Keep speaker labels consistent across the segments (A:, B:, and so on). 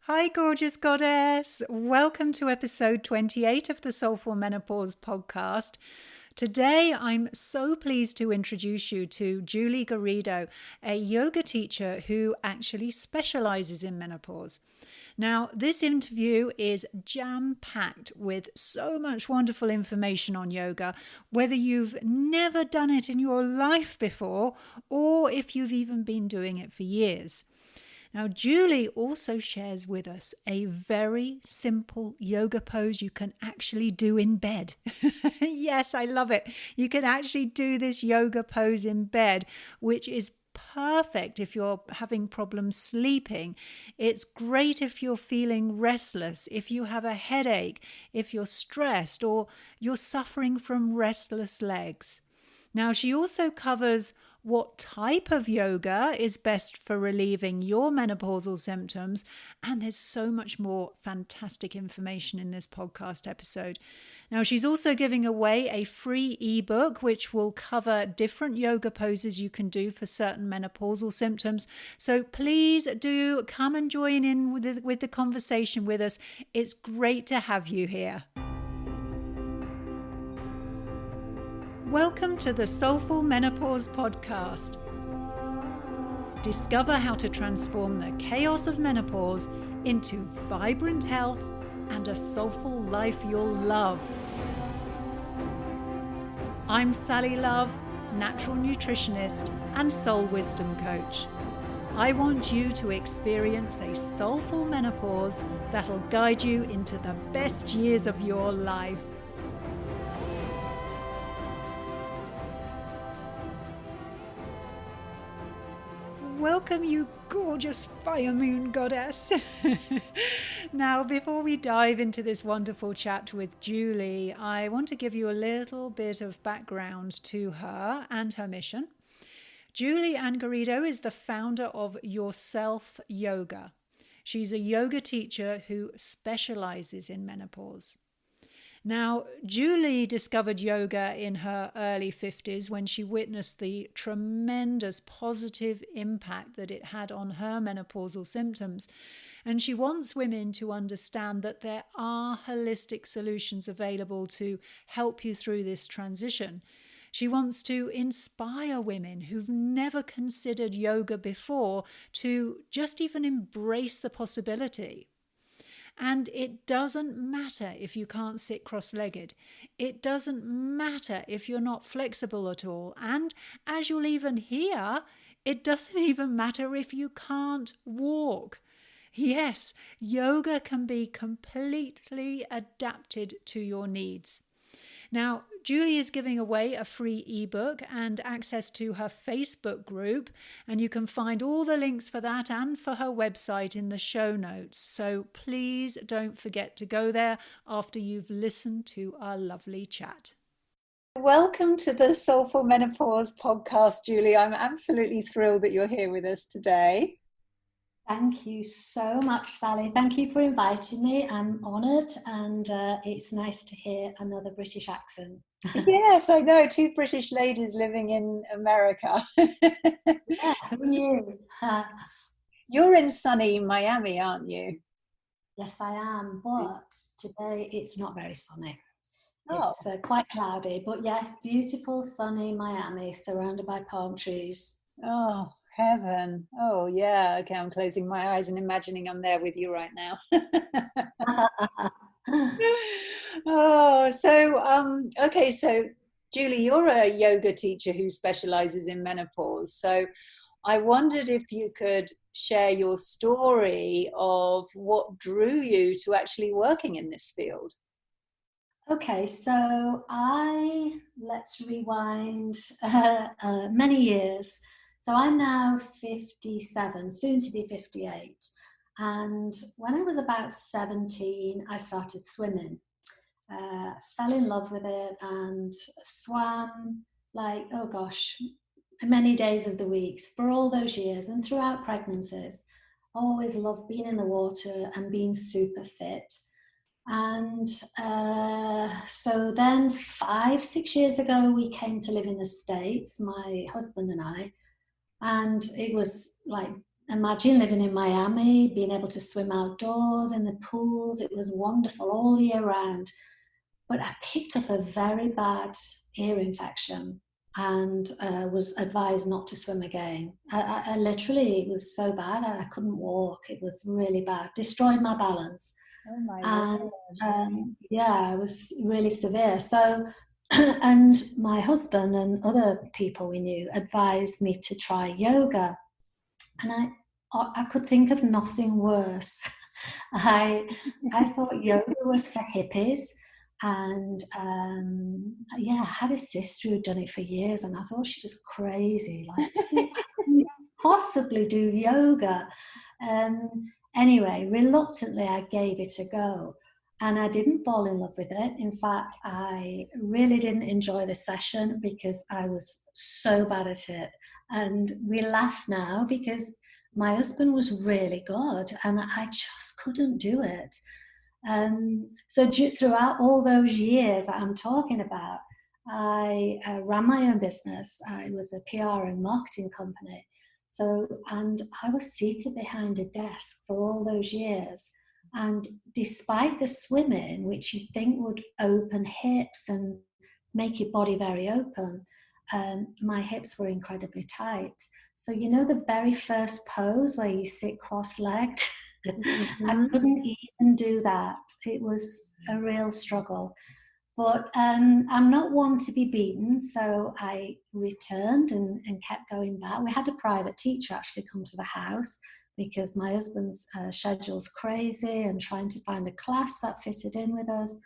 A: Hi, gorgeous goddess. Welcome to episode 28 of the Soulful Menopause podcast. Today, I'm so pleased to introduce you to Julie Garrido, a yoga teacher who actually specializes in menopause. Now, this interview is jam-packed with so much wonderful information on yoga, whether you've never done it in your life before or if you've even been doing it for years. Now, Julie also shares with us a very simple yoga pose you can actually do in bed. Yes, I love it. You can actually do this yoga pose in bed, which is perfect if you're having problems sleeping. It's great if you're feeling restless, if you have a headache, if you're stressed, or you're suffering from restless legs. Now, she also covers what type of yoga is best for relieving your menopausal symptoms, and there's so much more fantastic information in this podcast episode. Now, she's also giving away a free ebook which will cover different yoga poses you can do for certain menopausal symptoms. So please do come and join in with the conversation with us. It's great to have you here. Welcome to the Soulful Menopause podcast. Discover how to transform the chaos of menopause into vibrant health and a soulful life you'll love. I'm Sally Love, natural nutritionist and soul wisdom coach. I want you to experience a soulful menopause that'll guide you into the best years of your life. Welcome, you gorgeous fire moon goddess. Now, before we dive into this wonderful chat with Julie, I want to give you a little bit of background to her and her mission. Julie Ann Garrido is the founder of Yourself Yoga. She's a yoga teacher who specializes in menopause. Now, Julie discovered yoga in her early 50s when she witnessed the tremendous positive impact that it had on her menopausal symptoms. And she wants women to understand that there are holistic solutions available to help you through this transition. She wants to inspire women who've never considered yoga before to just even embrace the possibility. And it doesn't matter if you can't sit cross-legged. It doesn't matter if you're not flexible at all. And as you'll even hear, it doesn't even matter if you can't walk. Yes, yoga can be completely adapted to your needs. Now, Julie is giving away a free ebook and access to her Facebook group, and you can find all the links for that and for her website in the show notes. So please don't forget to go there after you've listened to our lovely chat. Welcome to the Soulful Menopause podcast, Julie. I'm absolutely thrilled that you're here with us today.
B: Thank you so much, Sally. Thank you for inviting me. I'm honoured, and it's nice to hear another British accent.
A: Yes, I know. Two British ladies living in America.
B: Yeah, who knew?
A: You're in sunny Miami, aren't you?
B: Yes, I am, but today it's not very sunny.
A: Oh.
B: It's quite cloudy, but yes, beautiful sunny Miami surrounded by palm trees.
A: Oh, heaven. Oh, yeah. Okay, I'm closing my eyes and imagining I'm there with you right now. Oh, so, okay, so Julie, you're a yoga teacher who specializes in menopause. So I wondered if you could share your story of what drew you to actually working in this field.
B: Okay, so let's rewind many years. So I'm now 57, soon to be 58. And when I was about 17, I started swimming. Fell in love with it and swam like, oh gosh, many days of the week for all those years and throughout pregnancies. Always loved being in the water and being super fit. And so then 5-6 years ago, we came to live in the States, my husband and I, and it was like imagine living in Miami, being able to swim outdoors in the pools. It was wonderful all year round. But I picked up a very bad ear infection and was advised not to swim again. I literally, it was so bad, I couldn't walk. It was really bad, destroyed my balance.
A: Oh my
B: And
A: word.
B: yeah, it was really severe. So, and my husband and other people we knew advised me to try yoga. And I could think of nothing worse. I I thought yoga was for hippies, and yeah, I had a sister who'd done it for years, and I thought she was crazy. Like, how can you possibly do yoga? Anyway, reluctantly, I gave it a go. And I didn't fall in love with it. In fact, I really didn't enjoy the session because I was so bad at it. And we laugh now because my husband was really good and I just couldn't do it. So throughout all those years that I'm talking about, I ran my own business. I was a PR and marketing company. So, and I was seated behind a desk for all those years. And despite the swimming, which you think would open hips and make your body very open, my hips were incredibly tight. So, you know, the very first pose where you sit cross-legged, I couldn't even do that. It was a real struggle. But I'm not one to be beaten, so I returned and kept going back. We had a private teacher actually come to the house because my husband's schedule's crazy and trying to find a class that fitted in with us.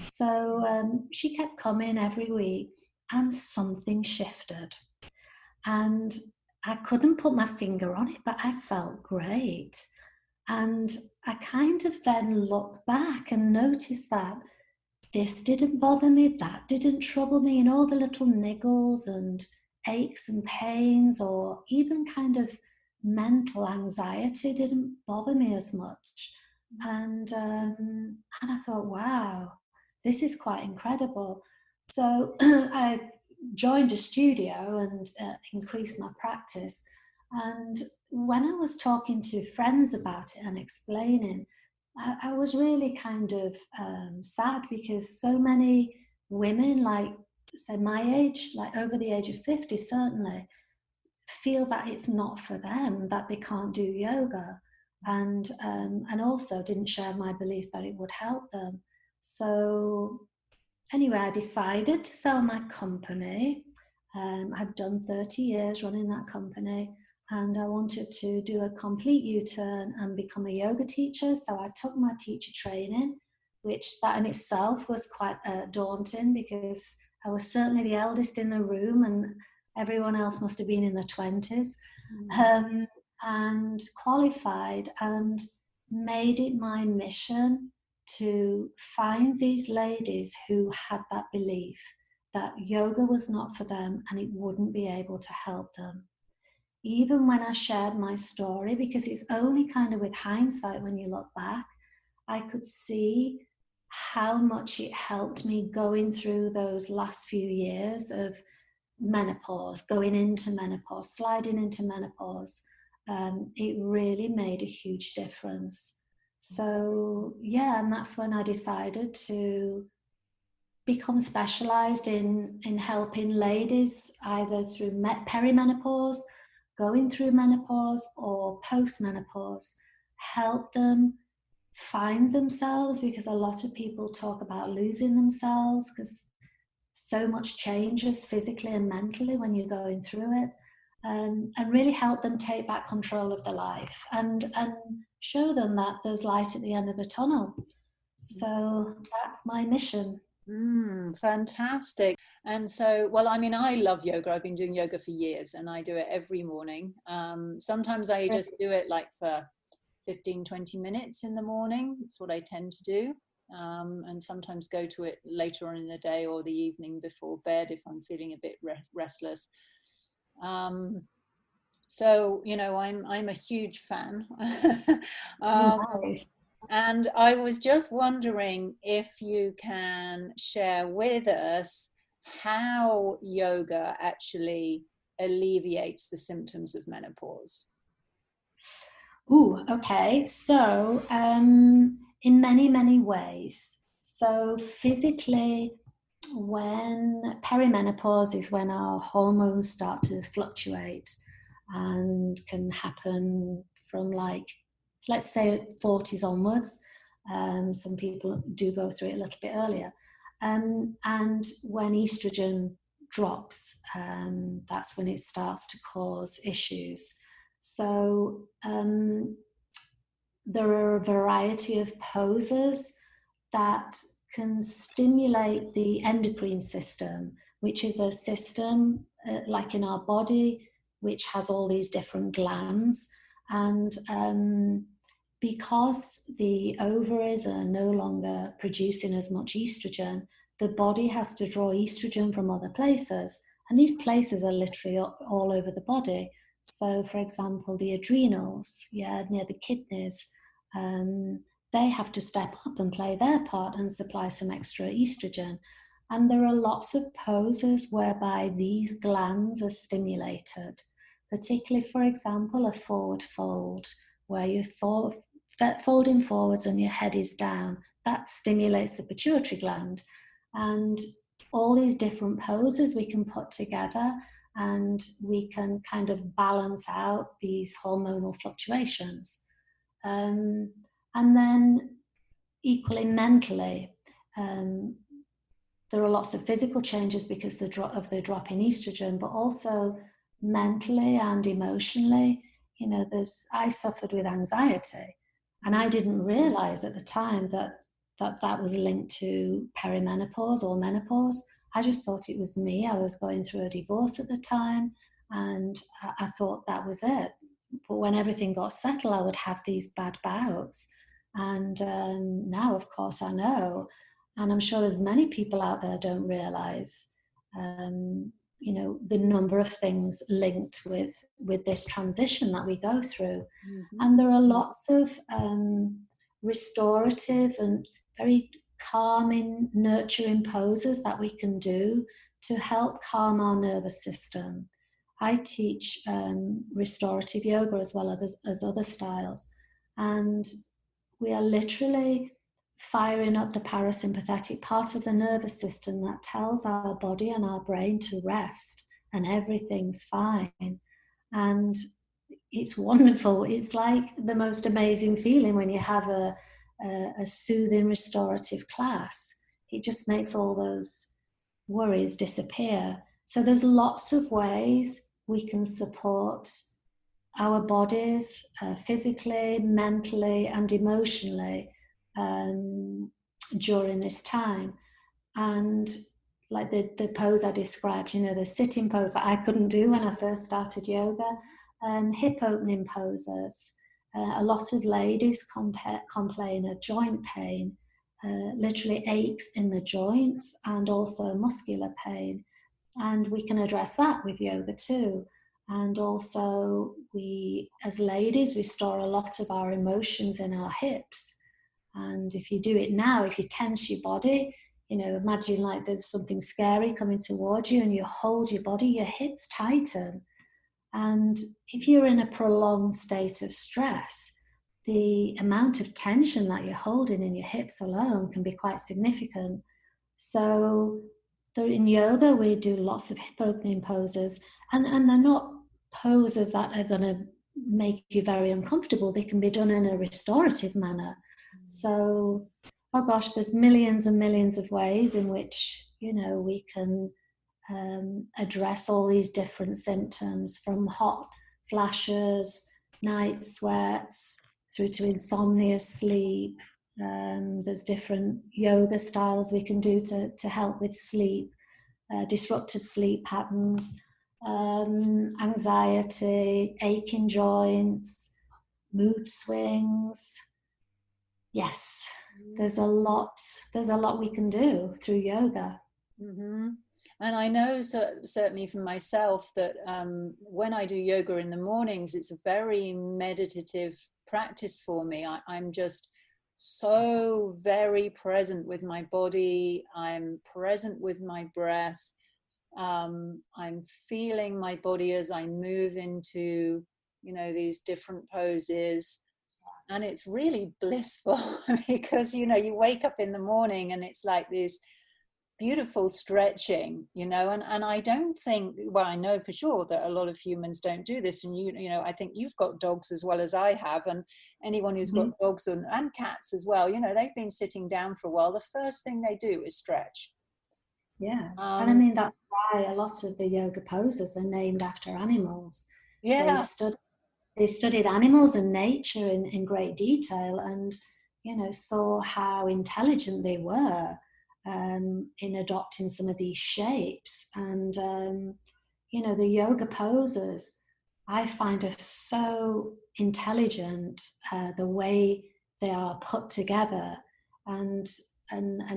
B: So she kept coming every week and something shifted. And I couldn't put my finger on it, but I felt great. And I kind of then looked back and noticed that this didn't bother me, that didn't trouble me, and all the little niggles and aches and pains, or even kind of mental anxiety didn't bother me as much. And I thought, wow, this is quite incredible. So I joined a studio and increased my practice. And when I was talking to friends about it and explaining, I was really kind of sad because so many women, like, say, my age, like over the age of 50, certainly, feel that it's not for them, that they can't do yoga, and also didn't share my belief that it would help them. So anyway, I decided to sell my company. I'd done 30 years running that company, and I wanted to do a complete U-turn and become a yoga teacher. So I took my teacher training, which that in itself was quite daunting because I was certainly the eldest in the room and everyone else must have been in their 20s. And qualified and made it my mission to find these ladies who had that belief that yoga was not for them and it wouldn't be able to help them. Even when I shared my story, because it's only kind of with hindsight when you look back, I could see how much it helped me going through those last few years of menopause, going into menopause, sliding into menopause. It really made a huge difference. So yeah, and that's when I decided to become specialised in helping ladies either through perimenopause, going through menopause, or post-menopause, help them find themselves, because a lot of people talk about losing themselves because so much changes physically and mentally when you're going through it. And really help them take back control of their life and show them that there's light at the end of the tunnel. So that's my mission.
A: Fantastic. And so, well, I mean, I love yoga. I've been doing yoga for years and I do it every morning. Sometimes I just do it like for 15-20 minutes in the morning. It's what I tend to do. And sometimes go to it later on in the day or the evening before bed if I'm feeling a bit restless. So, you know, I'm a huge fan.
B: Nice.
A: And I was just wondering if you can share with us how yoga actually alleviates the symptoms of menopause.
B: Ooh, okay. So, in many, many ways. So, physically, when perimenopause is when our hormones start to fluctuate and can happen from, like, let's say 40s onwards. Some people do go through it a little bit earlier. And when estrogen drops, that's when it starts to cause issues. So there are a variety of poses that can stimulate the endocrine system, which is a system like in our body, which has all these different glands. And because the ovaries are no longer producing as much estrogen, the body has to draw estrogen from other places. And these places are literally all over the body. So, for example, the adrenals, near the kidneys, um, they have to step up and play their part and supply some extra estrogen. And there are lots of poses whereby these glands are stimulated, particularly, for example, a forward fold, where you're folding forwards and your head is down. That stimulates the pituitary gland. And all these different poses we can put together, and we can kind of balance out these hormonal fluctuations. And then equally mentally, um, there are lots of physical changes because of the drop in estrogen, but also mentally and emotionally. I suffered with anxiety, and I didn't realize at the time that was linked to perimenopause or menopause. I just thought it was me. I was going through a divorce at the time, and I thought that was it. But when everything got settled, I would have these bad bouts. And now, of course, I know. And I'm sure there's many people out there don't realize, the number of things linked with this transition that we go through.
A: Mm-hmm.
B: And there are lots of restorative and very calming, nurturing poses that we can do to help calm our nervous system. I teach restorative yoga as well as other styles. And we are literally firing up the parasympathetic part of the nervous system that tells our body and our brain to rest, and everything's fine. And it's wonderful. It's like the most amazing feeling when you have a soothing restorative class. It just makes all those worries disappear. So there's lots of ways we can support our bodies physically, mentally, and emotionally during this time. And like the pose I described, the sitting pose that I couldn't do when I first started yoga, hip opening poses. A lot of ladies complain of joint pain, literally aches in the joints, and also muscular pain. And we can address that with yoga too. And also, we as ladies, we store a lot of our emotions in our hips. And if you do it now, if you tense your body, imagine like there's something scary coming towards you and you hold your body, your hips tighten. And if you're in a prolonged state of stress, the amount of tension that you're holding in your hips alone can be quite significant. So in yoga, we do lots of hip opening poses, and they're not poses that are going to make you very uncomfortable. They can be done in a restorative manner. So, oh gosh, there's millions and millions of ways in which, we can address all these different symptoms, from hot flashes, night sweats, through to insomnia, sleep. There's different yoga styles we can do to help with sleep, disrupted sleep patterns, anxiety, aching joints, mood swings. Yes, there's a lot we can do through yoga.
A: Mm-hmm. And I know certainly for myself that when I do yoga in the mornings, it's a very meditative practice for me. I'm just so very present with my body. I'm present with my breath. I'm feeling my body as I move into these different poses. And it's really blissful because, you wake up in the morning and it's like this beautiful stretching, and I don't think, well, I know for sure that a lot of humans don't do this. And I think you've got dogs as well as I have, and anyone who's got dogs and cats as well, they've been sitting down for a while. The first thing they do is stretch.
B: Yeah. And I mean, that's why a lot of the yoga poses are named after animals.
A: Yeah.
B: They studied animals and nature in great detail, and saw how intelligent they were in adopting some of these shapes. And the yoga poses I find are so intelligent, the way they are put together, and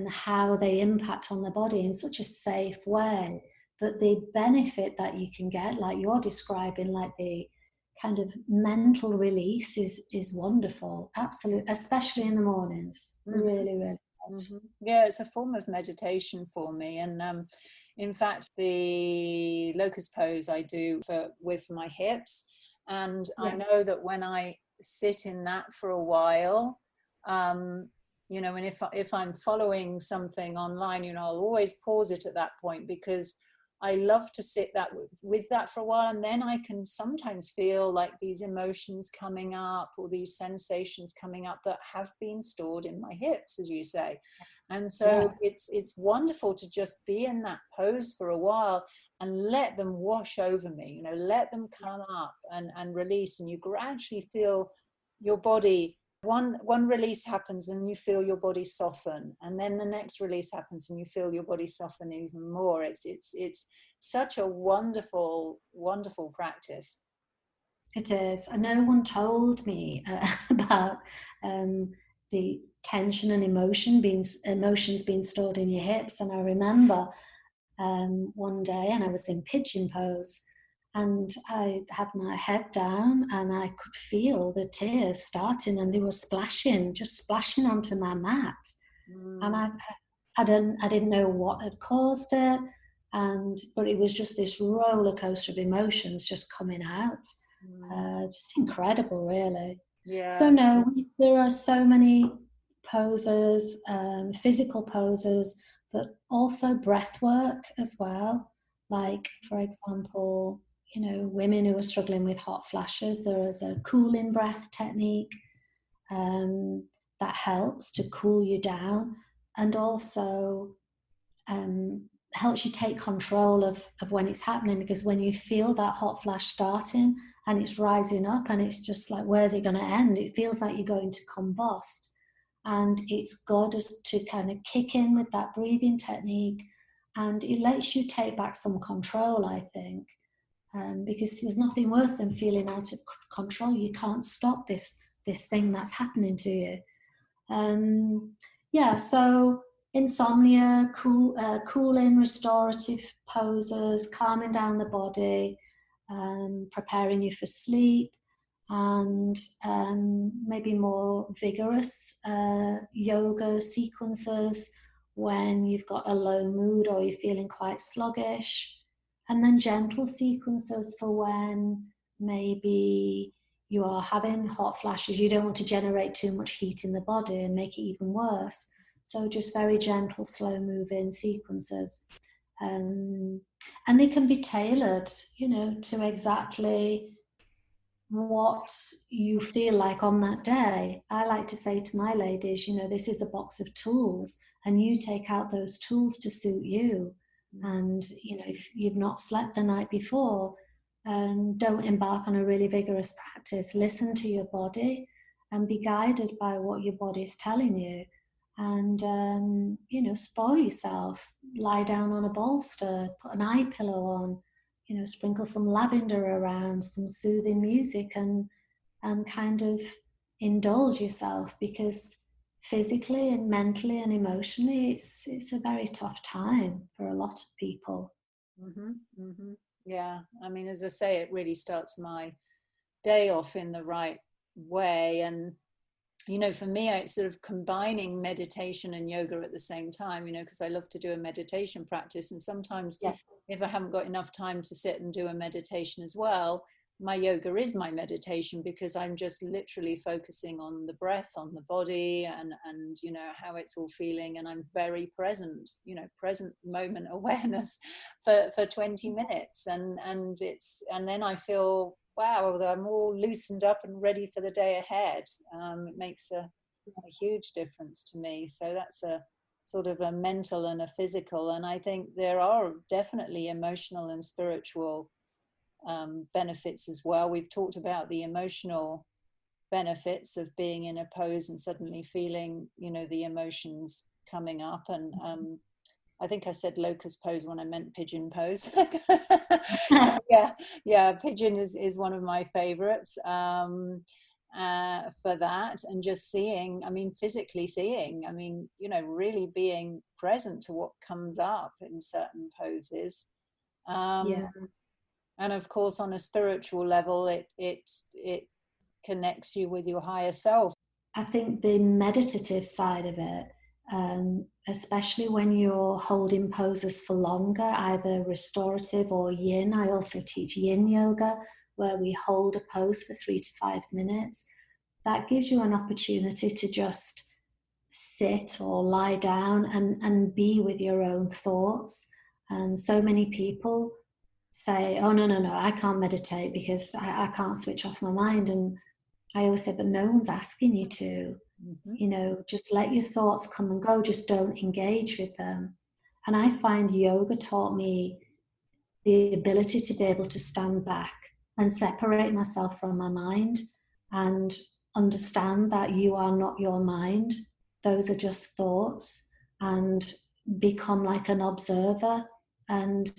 B: how they impact on the body in such a safe way. But the benefit that you can get, like you're describing, like the kind of mental release is wonderful. Absolutely, especially in the mornings. Really, really good.
A: Yeah, it's a form of meditation for me. And in fact, the locust pose I do with my hips, and I know that when I sit in that for a while, and if I'm following something online, I'll always pause it at that point, because I love to sit with that for a while, and then I can sometimes feel like these emotions coming up, or these sensations coming up that have been stored in my hips, as you say. And so it's wonderful to just be in that pose for a while and let them wash over me, let them come up and release, and you gradually feel your body. One release happens and you feel your body soften, and then the next release happens and you feel your body soften even more. It's such a wonderful practice.
B: It is. And no one told me about the tension and emotions being stored in your hips. And I remember one day, and I was in pigeon pose, and I had my head down and I could feel the tears starting, and they were just splashing onto my mat. And I didn't know what had caused it, but it was just this roller coaster of emotions just coming out. Just incredible, really.
A: Yeah.
B: So no, there are so many poses, physical poses, but also breath work as well. Like, for example, women who are struggling with hot flashes, there is a cooling breath technique that helps to cool you down, and also helps you take control of when it's happening, because when you feel that hot flash starting and it's rising up and it's just like, where's it going to end? It feels like you're going to combust. And it's good to kind of kick in with that breathing technique, and it lets you take back some control, I think, because there's nothing worse than feeling out of control. You can't stop this thing that's happening to you. So insomnia, cooling, restorative poses, calming down the body, preparing you for sleep, and maybe more vigorous yoga sequences when you've got a low mood or you're feeling quite sluggish, and then gentle sequences for when maybe you are having hot flashes. You don't want to generate too much heat in the body and make it even worse. So just very gentle, slow moving sequences. And they can be tailored, to exactly what you feel like on that day. I like to say to my ladies, this is a box of tools, and you take out those tools to suit you. And, if you've not slept the night before, don't embark on a really vigorous practice. Listen to your body and be guided by what your body's telling you. And, spoil yourself. Lie down on a bolster, put an eye pillow on, sprinkle some lavender around, some soothing music, and kind of indulge yourself, because physically and mentally and emotionally it's a very tough time for a lot of people.
A: Yeah, I mean, as I say, it really starts my day off in the right way. And for me, it's sort of combining meditation and yoga at the same time, because I love to do a meditation practice. And sometimes if I haven't got enough time to sit and do a meditation as well,
C: my yoga is my meditation, because I'm just literally focusing on the breath, on the body, and you know, how it's all feeling, and I'm very present, you know, present moment awareness for 20 minutes, and then I feel, wow, I'm all loosened up and ready for the day ahead. It makes a huge difference to me. So that's a sort of a mental and a physical, and I think there are definitely emotional and spiritual benefits as well. We've talked about the emotional benefits of being in a pose and suddenly feeling, you know, the emotions coming up. And I think I said locust pose when I meant pigeon pose. So yeah, pigeon is one of my favorites for that. And just seeing, I mean, physically seeing, I mean, you know, really being present to what comes up in certain poses.
B: Yeah.
C: And of course, on a spiritual level, it connects you with your higher self.
B: I think the meditative side of it, especially when you're holding poses for longer, either restorative or yin. I also teach yin yoga, where we hold a pose for 3 to 5 minutes. That gives you an opportunity to just sit or lie down and be with your own thoughts. And so many people say, oh, no, I can't meditate because I can't switch off my mind. And I always say, but no one's asking you to.
C: Mm-hmm.
B: You know, just let your thoughts come and go, just don't engage with them. And I find yoga taught me the ability to be able to stand back and separate myself from my mind and understand that you are not your mind. Those are just thoughts, and become like an observer. And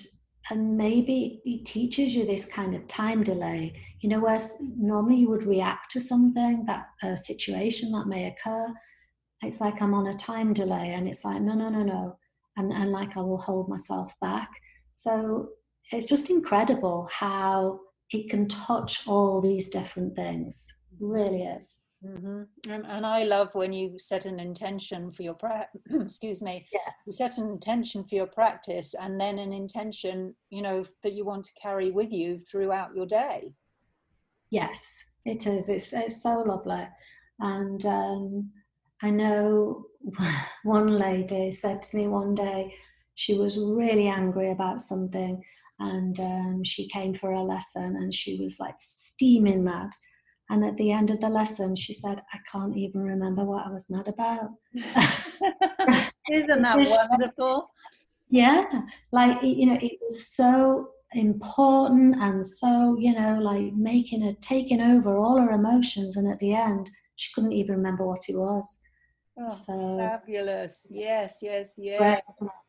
B: maybe it teaches you this kind of time delay, you know, where normally you would react to something, that situation that may occur. It's like I'm on a time delay, and it's like, no. And like I will hold myself back. So it's just incredible how it can touch all these different things. It really is.
C: Mm-hmm. And I love when you set an intention for your excuse me,
B: Yeah.
C: you set an intention for your practice, and then an intention, you know, that you want to carry with you throughout your day.
B: Yes, it is. It's so lovely. And I know one lady said to me one day, she was really angry about something, and she came for a lesson, and she was like steaming mad. And at the end of the lesson, she said, I can't even remember what I was mad about.
C: Isn't that wonderful?
B: Yeah, like, you know, it was so important, and so, you know, like taking over all her emotions, and at the end she couldn't even remember what it was.
C: Oh,
B: So
C: fabulous. Yes.
B: right.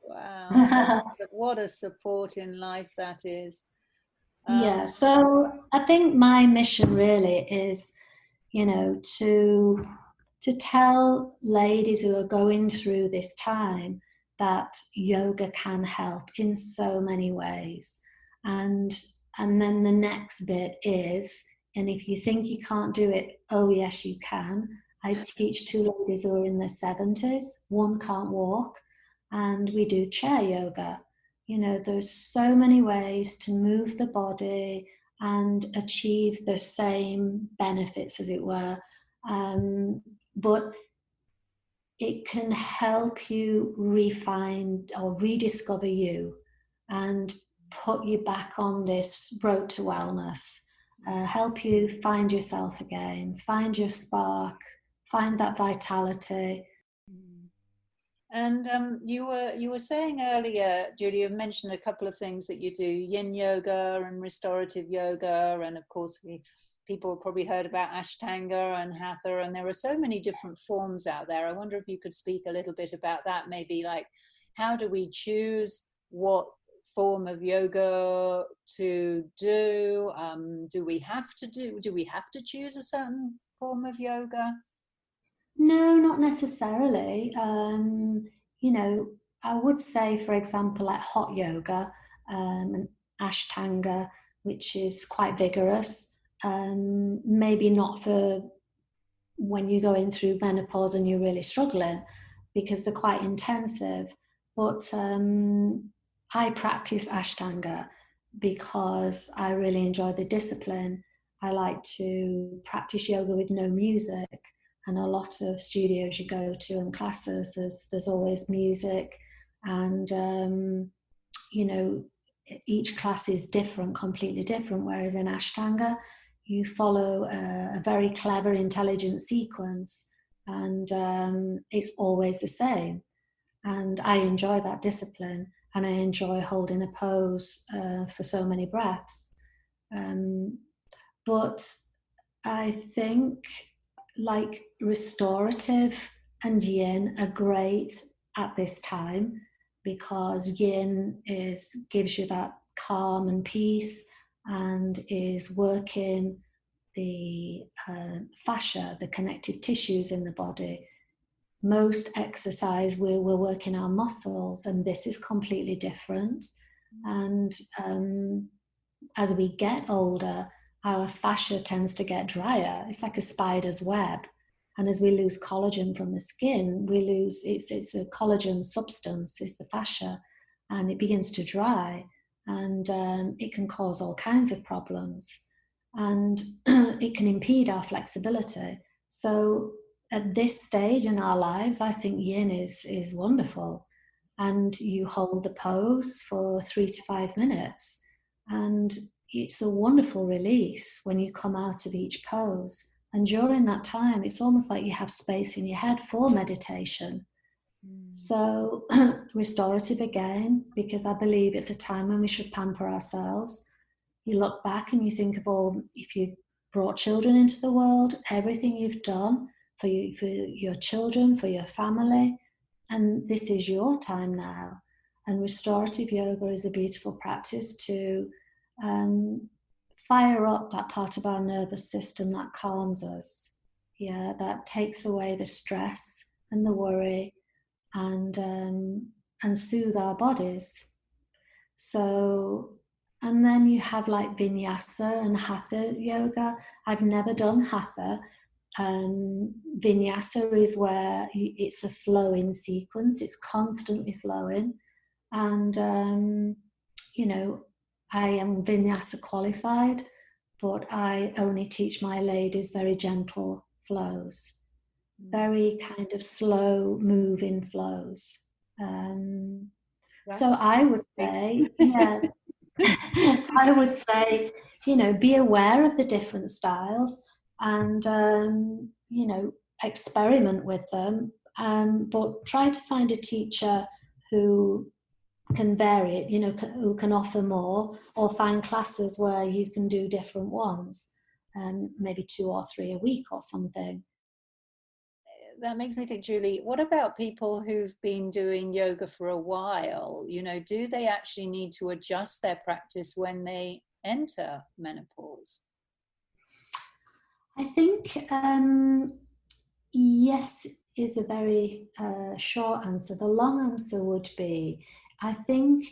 C: Wow. What a support in life that is.
B: Yeah, so I think my mission really is, you know, to tell ladies who are going through this time that yoga can help in so many ways. And then the next bit is, and if you think you can't do it, oh yes you can. I teach two ladies who are in their 70s. One can't walk, and we do chair yoga. You know, there's so many ways to move the body and achieve the same benefits, as it were. But it can help you refine or rediscover you, and put you back on this road to wellness. Help you find yourself again, find your spark, find that vitality.
C: And you were saying earlier, Julie, you mentioned a couple of things that you do: yin yoga and restorative yoga, and of course people have probably heard about Ashtanga and Hatha, and there are so many different forms out there. I wonder if you could speak a little bit about that, maybe like how do we choose what form of yoga to do? Do we have to choose a certain form of yoga?
B: No, not necessarily. You know, I would say, for example, like hot yoga, and Ashtanga, which is quite vigorous. Maybe not for when you're going through menopause and you're really struggling, because they're quite intensive. But I practice Ashtanga because I really enjoy the discipline. I like to practice yoga with no music, and a lot of studios you go to and classes, there's always music, and you know, each class is different, completely different. Whereas in Ashtanga, you follow a very clever, intelligent sequence, and it's always the same. And I enjoy that discipline, and I enjoy holding a pose for so many breaths. But I think like restorative and yin are great at this time, because yin gives you that calm and peace, and is working the fascia, the connective tissues in the body. Most exercise we're working our muscles, and this is completely different. And as we get older, our fascia tends to get drier. It's like a spider's web. And as we lose collagen from the skin, we lose, it's a collagen substance, it's the fascia, and it begins to dry. And it can cause all kinds of problems. And it can impede our flexibility. So at this stage in our lives, I think yin is wonderful. And you hold the pose for 3 to 5 minutes. And it's a wonderful release when you come out of each pose. And during that time, it's almost like you have space in your head for meditation. So restorative again, because I believe it's a time when we should pamper ourselves. You look back and you think of all, if you've brought children into the world, everything you've done for your children, for your family, and this is your time now. And restorative yoga is a beautiful practice to fire up that part of our nervous system that calms us. Yeah, that takes away the stress and the worry, and soothe our bodies. So, and then you have like vinyasa and hatha yoga. I've never done hatha. Vinyasa is where it's a flowing sequence, it's constantly flowing. And, you know, I am vinyasa qualified, but I only teach my ladies very gentle flows, very kind of slow moving flows. So I would say, yeah, I would say, you know, be aware of the different styles, and, you know, experiment with them, but try to find a teacher who can vary it, you know, who can offer more, or find classes where you can do different ones, maybe 2 or 3 a week or something.
C: That makes me think, Julie, what about people who've been doing yoga for a while? You know, do they actually need to adjust their practice when they enter menopause?
B: I think yes is a very short answer. The long answer would be, I think,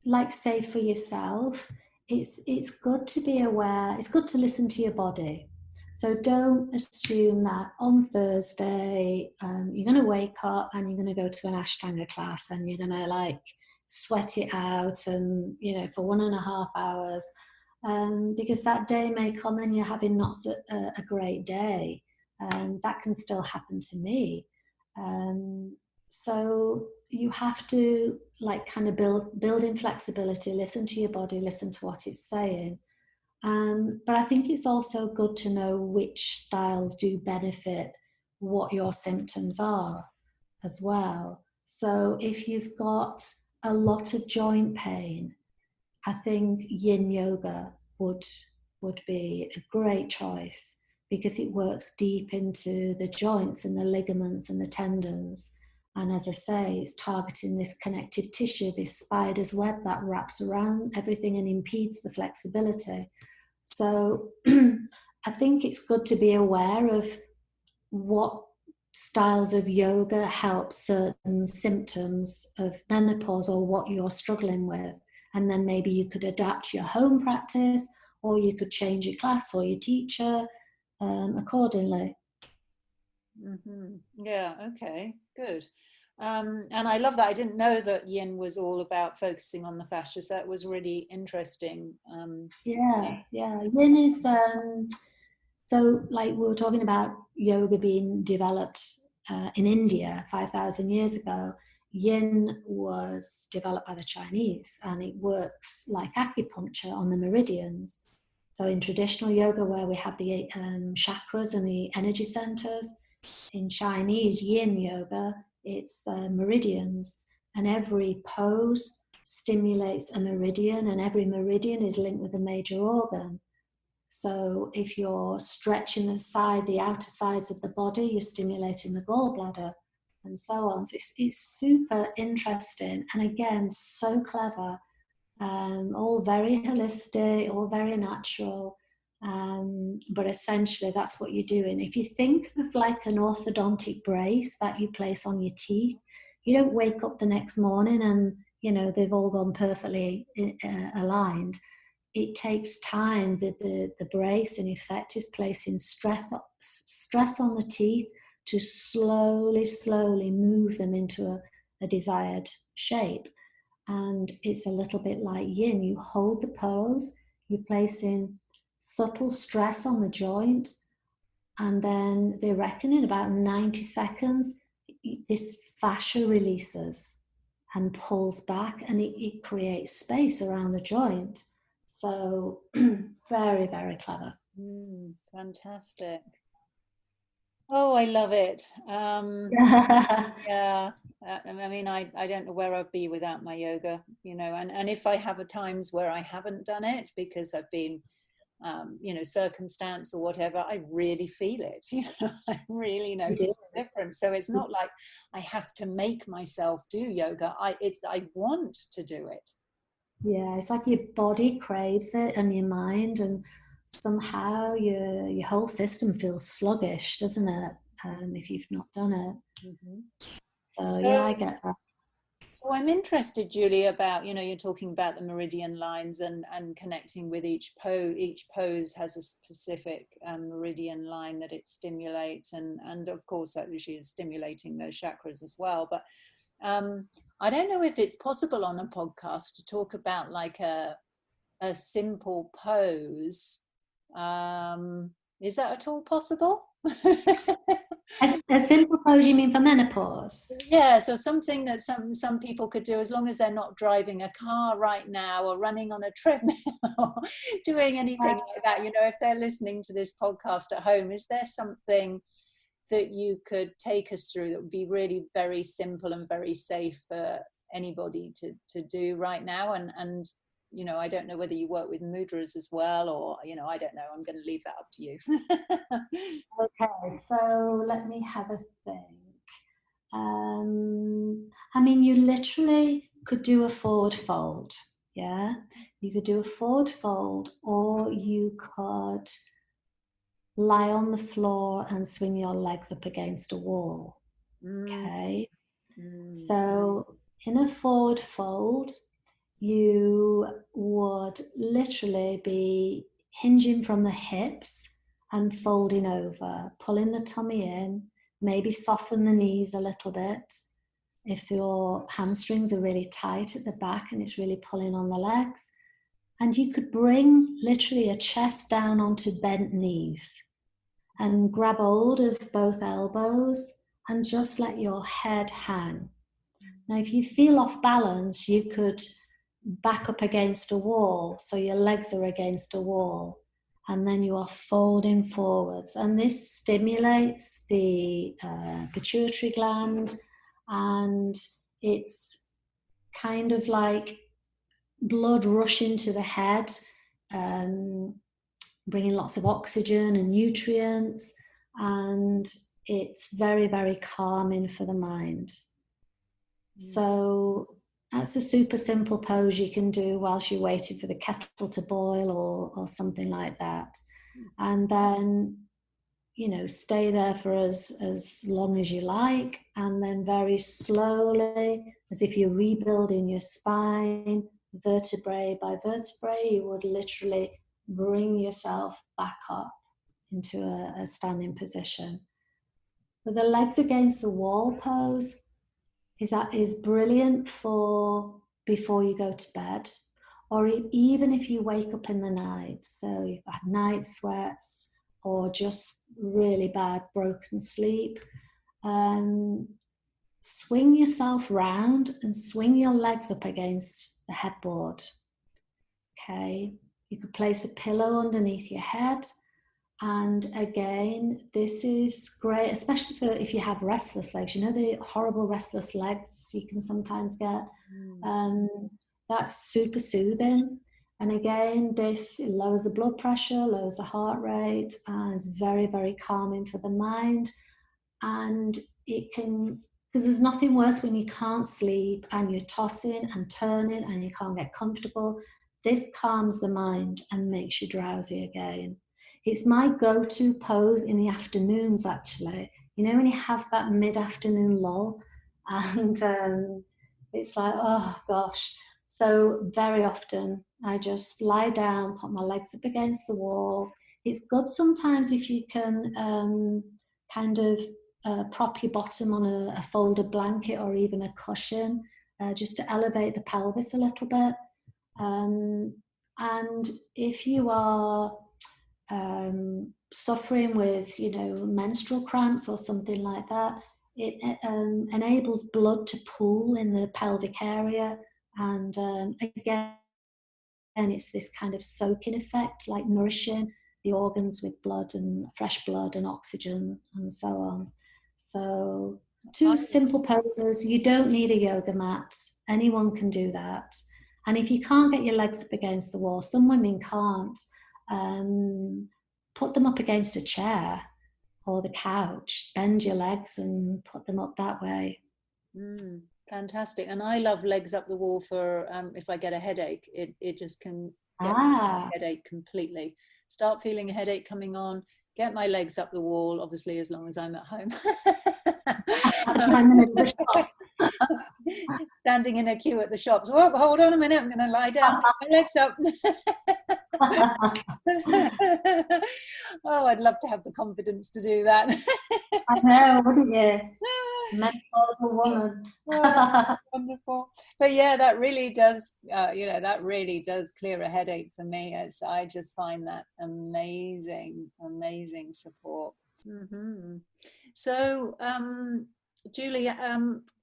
B: like say for yourself, it's good to be aware, it's good to listen to your body. So don't assume that on Thursday you're going to wake up and you're going to go to an Ashtanga class and you're going to like sweat it out, and you know, for 1.5 hours, because that day may come and you're having not a great day. That can still happen to me. So you have to like kind of build in flexibility, listen to your body, listen to what it's saying. But I think it's also good to know which styles do benefit what your symptoms are as well. So if you've got a lot of joint pain, I think yin yoga would be a great choice, because it works deep into the joints and the ligaments and the tendons. And as I say, it's targeting this connective tissue, this spider's web that wraps around everything and impedes the flexibility. So I think it's good to be aware of what styles of yoga help certain symptoms of menopause or what you're struggling with. And then maybe you could adapt your home practice, or you could change your class or your teacher accordingly.
C: Mm-hmm. Yeah, okay, good. And I love that. I didn't know that yin was all about focusing on the fascias. That was really interesting.
B: Yeah. Yin is so, like we were talking about yoga being developed in India 5,000 years ago. Yin was developed by the Chinese, and it works like acupuncture on the meridians. So in traditional yoga, where we have the chakras and the energy centers, in Chinese yin yoga, it's meridians, and every pose stimulates a meridian, and every meridian is linked with a major organ. So if you're stretching the outer sides of the body, you're stimulating the gallbladder, and so on. So it's super interesting, and again, so clever. All very holistic, all very natural. But essentially, that's what you're doing. If you think of like an orthodontic brace that you place on your teeth, you don't wake up the next morning and they've all gone perfectly aligned. It takes time. The brace, in effect, is placing stress on the teeth to slowly move them into a desired shape. And it's a little bit like yin. You hold the pose, you're placing subtle stress on the joint, and then they reckon in about 90 seconds, this fascia releases and pulls back, and it creates space around the joint. So very, very clever.
C: Fantastic. Oh, I love it. Yeah. I mean, I don't know where I'd be without my yoga, and if I have times where I haven't done it because I've been, circumstance or whatever, I really feel it, I really notice the difference. So it's not like I have to make myself do yoga. I want to do it.
B: Yeah, it's like your body craves it and your mind, and somehow your whole system feels sluggish, doesn't it? If you've not done it.
C: Mm-hmm.
B: So yeah, I get that.
C: So I'm interested, Julie, about, you're talking about the meridian lines and connecting with each pose. Each pose has a specific meridian line that it stimulates, and of course actually is stimulating those chakras as well. But I don't know if it's possible on a podcast to talk about like a simple pose. Is that at all possible?
B: A simple pose, you mean for menopause?
C: Yeah, so something that some people could do, as long as they're not driving a car right now or running on a treadmill or doing anything like that. If they're listening to this podcast at home, is there something that you could take us through that would be really very simple and very safe for anybody to do right now? And I don't know whether you work with mudras as well, or I don't know. I'm going to leave that up to you.
B: Okay, so let me have a think. I mean, you literally could do a forward fold. Yeah, you could do a forward fold, or you could lie on the floor and swing your legs up against a wall. Okay, so in a forward fold, you would literally be hinging from the hips and folding over, pulling the tummy in, maybe soften the knees a little bit. If your hamstrings are really tight at the back and it's really pulling on the legs, and you could bring literally a chest down onto bent knees and grab hold of both elbows and just let your head hang. Now, if you feel off balance, you could back up against a wall, so your legs are against a wall, and then you are folding forwards, and this stimulates the pituitary gland, and it's kind of like blood rushing to the head, bringing lots of oxygen and nutrients, and it's very, very calming for the mind. So that's a super simple pose you can do whilst you're waiting for the kettle to boil or something like that. And then, stay there for as long as you like. And then very slowly, as if you're rebuilding your spine, vertebrae by vertebrae, you would literally bring yourself back up into a standing position. With the legs against the wall pose, is brilliant for before you go to bed, or even if you wake up in the night. So you've had night sweats or just really bad broken sleep. Swing yourself round and swing your legs up against the headboard. Okay, you could place a pillow underneath your head. And again, this is great, especially for if you have restless legs. You know, the horrible restless legs you can sometimes get. That's super soothing. And again, this lowers the blood pressure, lowers the heart rate, and is very, very calming for the mind. And it can, because there's nothing worse when you can't sleep and you're tossing and turning and you can't get comfortable. This calms the mind and makes you drowsy again. It's my go-to pose in the afternoons, actually. You know, when you have that mid-afternoon lull and it's like, oh gosh. So very often I just lie down, put my legs up against the wall. It's good sometimes if you can kind of prop your bottom on a folded blanket or even a cushion, just to elevate the pelvis a little bit. And if you are suffering with, you know, menstrual cramps or something like that, it enables blood to pool in the pelvic area. And again, it's this kind of soaking effect, like nourishing the organs with blood and fresh blood and oxygen and so on. So two simple poses. You don't need a yoga mat. Anyone can do that. And if you can't get your legs up against the wall, some women can't, put them up against a chair or the couch, bend your legs and put them up that way.
C: Fantastic. And I love legs up the wall for if I get a headache. It just can get a headache completely. Start feeling a headache coming on, get my legs up the wall, obviously as long as I'm at home. Standing in a queue at the shops. Whoa, hold on a minute, I'm going to lie down, get my legs up. Oh, I'd love to have the confidence to do that.
B: I know, wouldn't you? Menopausal woman.
C: Oh, wonderful. But yeah, that really does, that really does clear a headache for me. I just find that amazing support. So, Julie,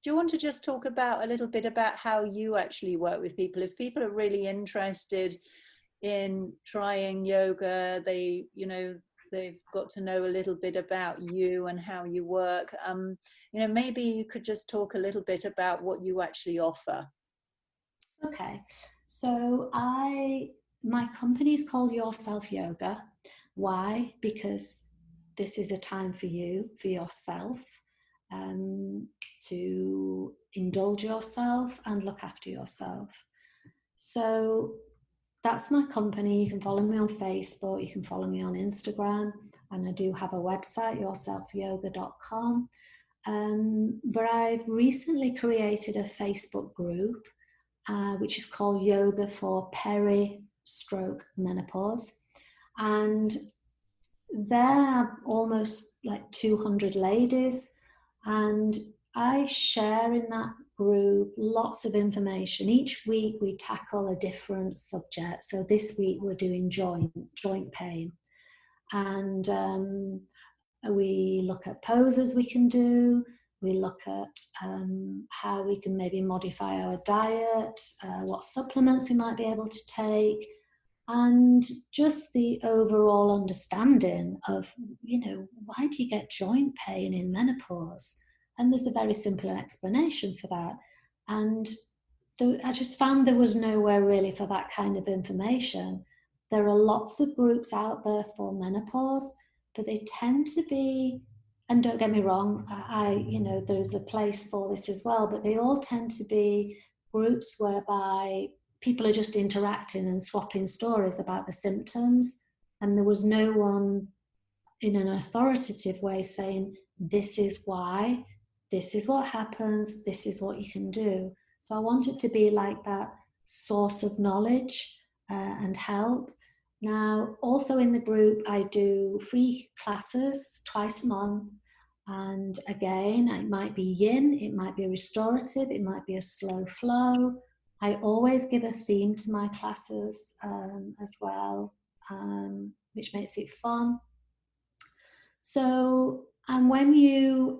C: do you want to just talk a little bit about how you actually work with people? If people are really interested in trying yoga, they've got to know a little bit about you and how you work. Maybe you could just talk a little bit about what you actually offer.
B: Okay, so my company is called Yourself Yoga. Why? Because this is a time for you, for yourself, to indulge yourself and look after yourself. So that's my company. You can follow me on Facebook, you can follow me on Instagram, and I do have a website, yourselfyoga.com. But I've recently created a Facebook group, which is called Yoga for Peri/Menopause. And there are almost like 200 ladies, and I share in that group lots of information. Each week we tackle a different subject. So this week we're doing joint pain, and we look at poses we can do. We look at how we can maybe modify our diet, what supplements we might be able to take, and just the overall understanding of, why do you get joint pain in menopause? And there's a very simple explanation for that. And I just found there was nowhere really for that kind of information. There are lots of groups out there for menopause, but they tend to be, and don't get me wrong, there's a place for this as well, but they all tend to be groups whereby people are just interacting and swapping stories about the symptoms, and there was no one in an authoritative way saying, this is why, this is what happens, this is what you can do. So I want it to be like that source of knowledge and help. Now, also in the group, I do free classes twice a month, And again, it might be yin, it might be restorative, it might be a slow flow. I always give a theme to my classes as well, which makes it fun. So, and when you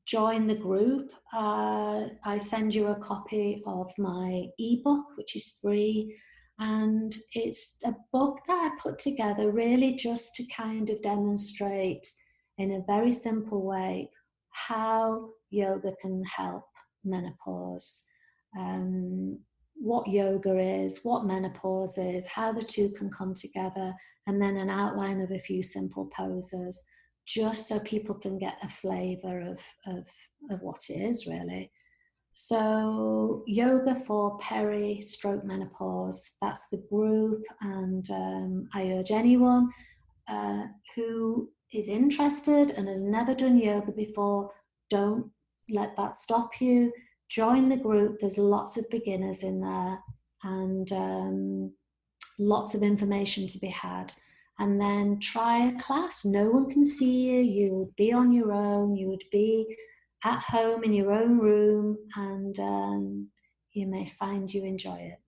B: join the group, I send you a copy of my ebook, which is free. And it's a book that I put together really just to kind of demonstrate in a very simple way how yoga can help menopause, what yoga is, what menopause is, how the two can come together, and then an outline of a few simple poses, just so people can get a flavour of what it is really. So yoga for peri-stroke menopause, that's the group, and I urge anyone who is interested and has never done yoga before, don't let that stop you. Join the group. There's lots of beginners in there, and lots of information to be had. And then try a class. No one can see you. You would be on your own. You would be at home in your own room, and you may find you enjoy it.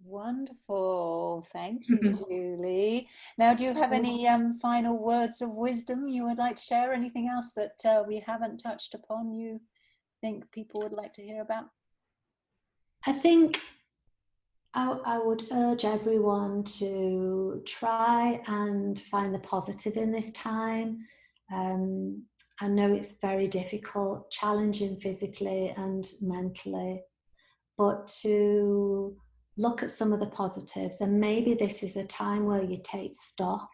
C: Wonderful. Thank you, Julie. Now, do you have any final words of wisdom you would like to share? Anything else that we haven't touched upon you think people would like to hear about?
B: I think I would urge everyone to try and find the positive in this time. I know it's very difficult, challenging physically and mentally, but to look at some of the positives, and maybe this is a time where you take stock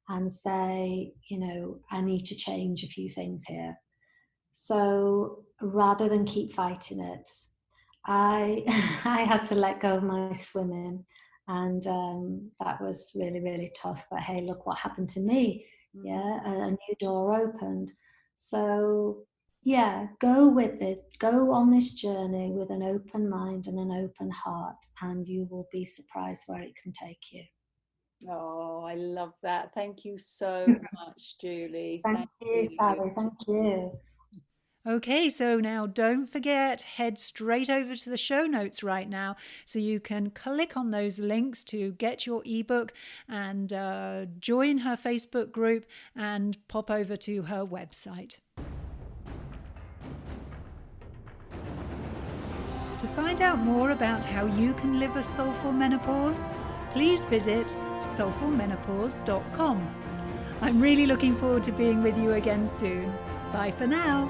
B: and say, you know, I need to change a few things here. So rather than keep fighting it, I had to let go of my swimming, and that was really, really tough. But hey, look what happened to me. Yeah, a new door opened. So yeah, go with it. Go on this journey with an open mind and an open heart, and you will be surprised where it can take you.
C: Oh, I love that. Thank you so much, Julie.
B: Thank you, Sally. Thank you.
A: Okay, so now don't forget, head straight over to the show notes right now so you can click on those links to get your ebook and join her Facebook group and pop over to her website. To find out more about how you can live a soulful menopause, please visit soulfulmenopause.com. I'm really looking forward to being with you again soon. Bye for now.